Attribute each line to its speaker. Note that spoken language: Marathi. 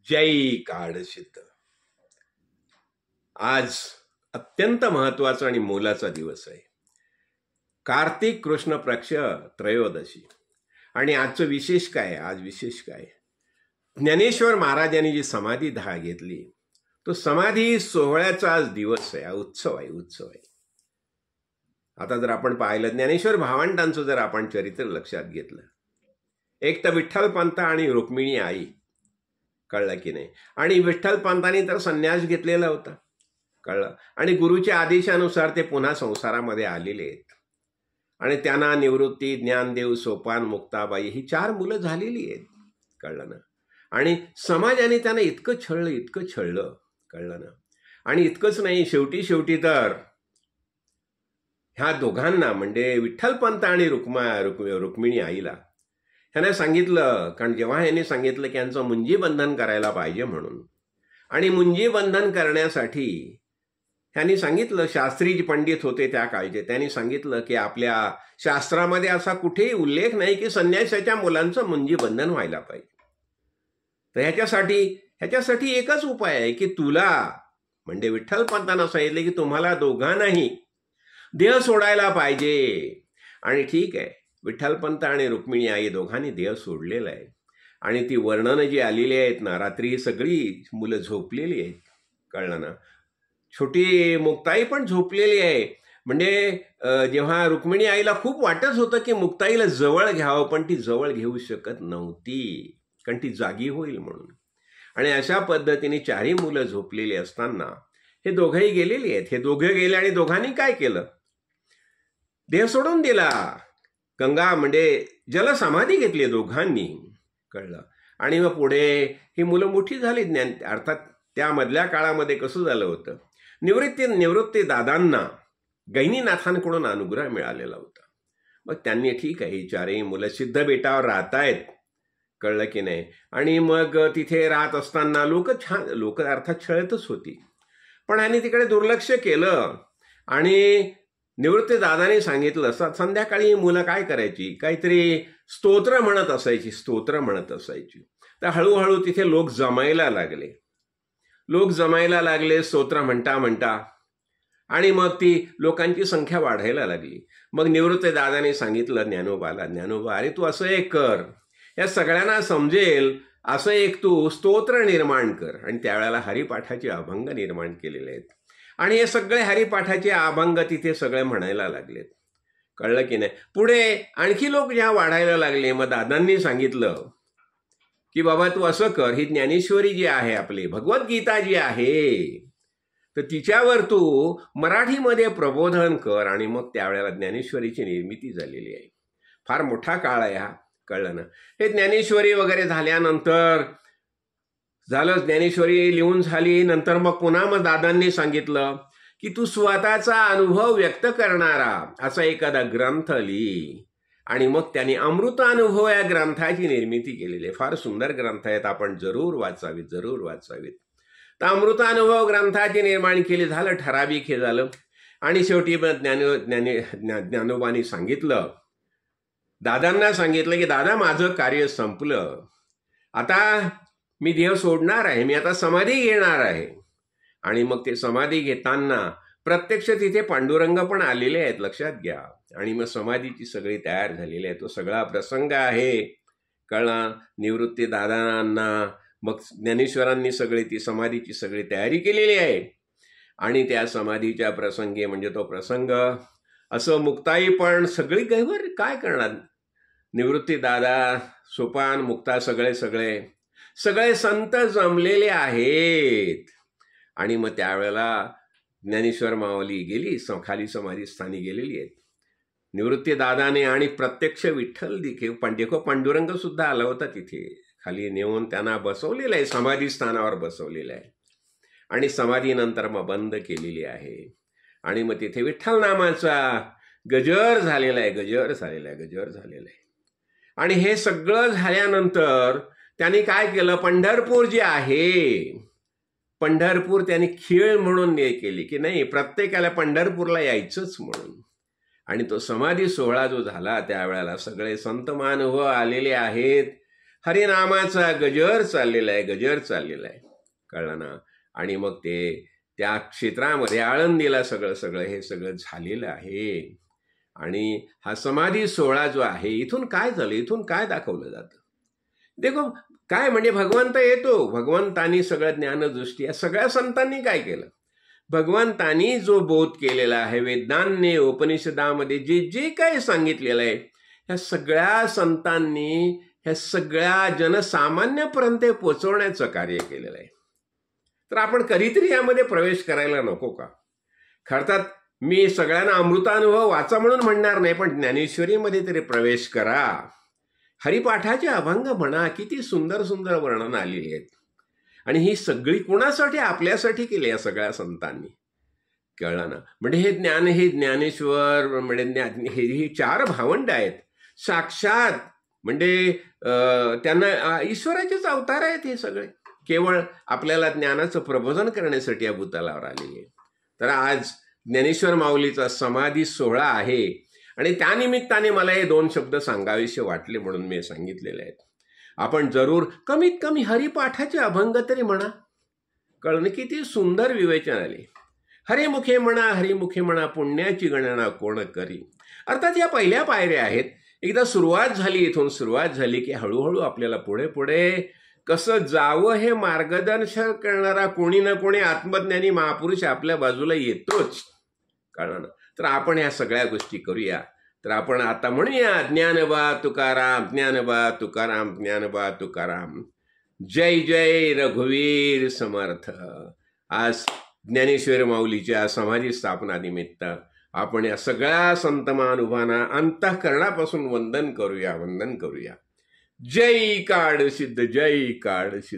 Speaker 1: जय काळसिद्ध. आज अत्यंत महत्वाचा आणि मोलाचा दिवस आहे. कार्तिक कृष्ण पक्ष त्रयोदशी. आणि आजचं विशेष काय? आज विशेष काय? ज्ञानेश्वर महाराजांनी जी समाधी घेतली तो समाधी सोहळ्याचा आज दिवस आहे. हा उत्सव आहे. आता जर आपण पाहिलं ज्ञानेश्वर भावंडांचं जर आपण चरित्र लक्षात घेतलं, एक तर विठ्ठलपंत आणि रुक्मिणी आई, कळलं की नाही. आणि विठ्ठलपंतांनी तर संन्यास घेतलेला होता, कळलं. आणि गुरुच्या आदेशानुसार ते पुन्हा संसारामध्ये आलेले आहेत. आणि त्यांना निवृत्ती, ज्ञानदेव, सोपान, मुक्ताबाई ही 4 मुलं झालेली आहेत, कळलं ना. आणि समाजाने त्यांना इतकं छळलं, कळलं ना. आणि इतकंच नाही, शेवटी तर ह्या दोघांना म्हणजे विठ्ठलपंत आणि रुक्मिणी आईला ह्याने सांगितलं, कारण जेव्हा ह्यांनी सांगितलं की यांचं मुंजी बंधन करायला पाहिजे म्हणून, आणि मुंजी बंधन करण्यासाठी ह्यांनी सांगितलं, शास्त्री पंडित होते त्या काळचे, त्यांनी सांगितलं की आपल्या शास्त्रामध्ये असा कुठेही उल्लेख नाही की संन्यासाच्या मुलांचं मुंजी बंधन व्हायला पाहिजे. तर ह्याच्यासाठी एकच उपाय आहे की तुला, म्हणजे विठ्ठलपंतांना सांगितलं की तुम्हाला दोघांनाही देह सोडायला पाहिजे. आणि ठीक आहे, विठ्ठलपंत आणि रुक्मिणी आई दोघांनी देह सोडलेला आहे. आणि ती वर्णनं जी आलेली आहेत ना, रात्री ही सगळी मुलं झोपलेली आहेत, कळलं ना. छोटी मुक्ताई पण झोपलेली आहे. म्हणजे जेव्हा रुक्मिणी आईला खूप वाटत होतं की मुक्ताईला जवळ घ्यावं, पण ती जवळ घेऊ शकत नव्हती, कारण ती जागी होईल म्हणून. आणि अशा पद्धतीने 4ही मुलं झोपलेली असताना हे दोघंही गेलेली आहेत. हे दोघे गेले आणि दोघांनी काय केलं? देह सोडून दिला. गंगा म्हणजे जलसमाधी घेतली दोघांनी, कळलं. आणि मग पुढे ही मुलं मोठी झाली. अर्थात त्या मधल्या काळामध्ये कसं झालं होतं, निवृत्ती दादांना गैनीनाथांकडून अनुग्रह मिळालेला होता. मग त्यांनी ठीक आहे, ही 4ही मुलं सिद्ध बेटावर राहतायत, कळलं की नाही. आणि मग तिथे राहत असताना लोक अर्थात छळतच होती, पण ह्यांनी तिकडे दुर्लक्ष केलं. आणि निवृत्ती दादाने सांगितलं, संध्याकाळी मुलं काय करायची, काहीतरी स्तोत्र म्हणत असायची. तर हळूहळू तिथे लोक जमायला लागले स्तोत्र म्हणता. आणि मग ती लोकांची संख्या वाढायला लागली. मग निवृत्ती दादाने सांगितलं ज्ञानोबा, अरे तू असं एक कर, या सगळ्यांना समजेल असं एक तू स्तोत्र निर्माण कर. आणि त्यावेळेला हरिपाठाचे अभंग निर्माण केलेले आहेत. आणि हे सगळे हरिपाठाचे अभंग तिथे सगळे म्हणायला लागलेत, कळलं की नाही. पुढे आणखी लोक जेव्हा वाढायला लागले, मग दादांनी सांगितलं की बाबा तू असं कर, ही ज्ञानेश्वरी जी आहे, आपली भगवद्गीता जी आहे, तर तिच्यावर तू मराठीमध्ये प्रबोधन कर. आणि मग त्यावेळेला ज्ञानेश्वरीची निर्मिती झालेली आहे. फार मोठा काळ आहे हा, कळलं ना. हे ज्ञानेश्वरी वगैरे झाल्यानंतर झालं, ज्ञानेश्वरी लिहून झाली. नंतर मग पुन्हा दादांनी सांगितलं की तू स्वतःचा अनुभव व्यक्त करणारा असा एखादा ग्रंथ लिही. आणि मग त्यांनी अमृतानुभव या ग्रंथाची निर्मिती केलेली आहे. फार सुंदर ग्रंथ आहेत, आपण जरूर वाचावीत. तर अमृतानुभव ग्रंथाची निर्माण केली. झालं, ठराविक हे झालं. आणि शेवटी ज्ञानोबांनी सांगितलं, दादांना सांगितलं की दादा माझं कार्य संपलं, आता मी देह सोडणार आहे, मी आता समाधी घेणार आहे. आणि मग ते समाधी घेताना प्रत्यक्ष तिथे पांडुरंग पण आलेले आहेत, लक्षात घ्या. आणि मग समाधीची सगळी तयार झालेली आहे. तो सगळा प्रसंग आहे, कळला. निवृत्ती दादांना मग ज्ञानेश्वरांनी सगळी ती समाधीची सगळी तयारी केलेली आहे. आणि त्या समाधीच्या प्रसंगी म्हणजे तो प्रसंग असं, मुक्ताई पण सगळी गैवर काय करणार, निवृत्ती दादा, सोपान, मुक्ता सगळे संत जमलेले आहेत. आणि मग त्यावेळेला ज्ञानेश्वर माऊली गेली, खाली समाधी स्थानी गेलेली आहेत निवृत्ती दादाने. आणि प्रत्यक्ष विठ्ठल देखील पांडुरंग सुद्धा आला होता तिथे, खाली नेऊन त्यांना बसवलेलं आहे, समाधी स्थानावर बसवलेलं आहे. आणि समाधीनंतर मग बंद केलेली आहे. आणि मग तिथे विठ्ठल नामाचा गजर झालेला आहे. आणि हे सगळं झाल्यानंतर त्यांनी काय केलं, पंढरपूर जे आहे, पंढरपूर त्यांनी खीळ म्हणून केली की नाही, प्रत्येकाला पंढरपूरला यायचंच म्हणून. आणि तो समाधी सोहळा जो झाला त्यावेळेला सगळे संत महानुभाव आलेले आहेत. हरिनामाचा गजर चाललेला आहे, गजर चाललेला आहे, कळलं ना. आणि मग ते त्या क्षेत्रामध्ये आळंदीला सगळं हे सगळं झालेलं आहे. आणि हा समाधी सोहळा जो आहे, इथून काय झालं, इथून काय दाखवलं जातं? देखो काय म्हणजे भगवंत येतो, भगवंतानी सगळं ज्ञानदृष्टी या सगळ्या संतांनी काय केलं? भगवंतानी जो बोध केलेला आहे, वेदांनी उपनिषदामध्ये जे जे काही सांगितलेलं आहे, ह्या सगळ्या संतांनी ह्या सगळ्या जनसामान्यापर्यंत पोचवण्याचं कार्य केलेलं आहे. तर आपण कधीतरी यामध्ये प्रवेश करायला नको का? अर्थात मी सगळ्यांना अमृतानुभव वाचा म्हणून म्हणणार नाही, पण ज्ञानेश्वरीमध्ये तरी प्रवेश करा. हरिपाठाचे अभंग म्हणा, किती सुंदर सुंदर वर्णन आलेली आहेत. आणि ही सगळी कोणासाठी? आपल्यासाठी केली या सगळ्या संतांनी, कळलं ना. म्हणजे हे ज्ञान, हे ज्ञानेश्वर म्हणजे हे 4 भावंड आहेत साक्षात, म्हणजे त्यांना ईश्वराचेच अवतार आहेत हे सगळे, केवळ आपल्याला ज्ञानाचं प्रबोधन करण्यासाठी या भूतलावर आलेले. तर आज ज्ञानेश्वर माऊलीचा समाधी सोहळा आहे आणि त्यानिमित्ताने मला हे 2 शब्द सांगावेसे वाटले म्हणून मी सांगितलेले आहेत. आपण जरूर कमीत कमी हरिपाठाचे अभंग तरी म्हणा, कळलं. किती सुंदर विवेचन आले. हरिमुखे म्हणा पुण्याची गणना कोण करी. अर्थात या पहिल्या पायऱ्या आहेत. एकदा सुरुवात झाली, इथून सुरुवात झाली की हळूहळू आपल्याला पुढे पुढे कसं जावं हे मार्गदर्शन करणारा कोणी ना कोणी आत्मज्ञानी महापुरुष आपल्या बाजूला येतोच, कळलं ना. तर आपण ह्या सगळ्या गोष्टी करूया. तर आपण आता म्हणूया, ज्ञानबा तुकाराम, ज्ञानबा तुकाराम, ज्ञानबा तुकाराम, जय जय रघुवीर समर्थ. आज ज्ञानेश्वर माऊलीच्या समाधी स्थापना निमित्त आपण या सगळ्या संत महानुभावांना अंतःकरणापासून वंदन करूया. जय काळ सिद्ध, जय काळ सिद्ध.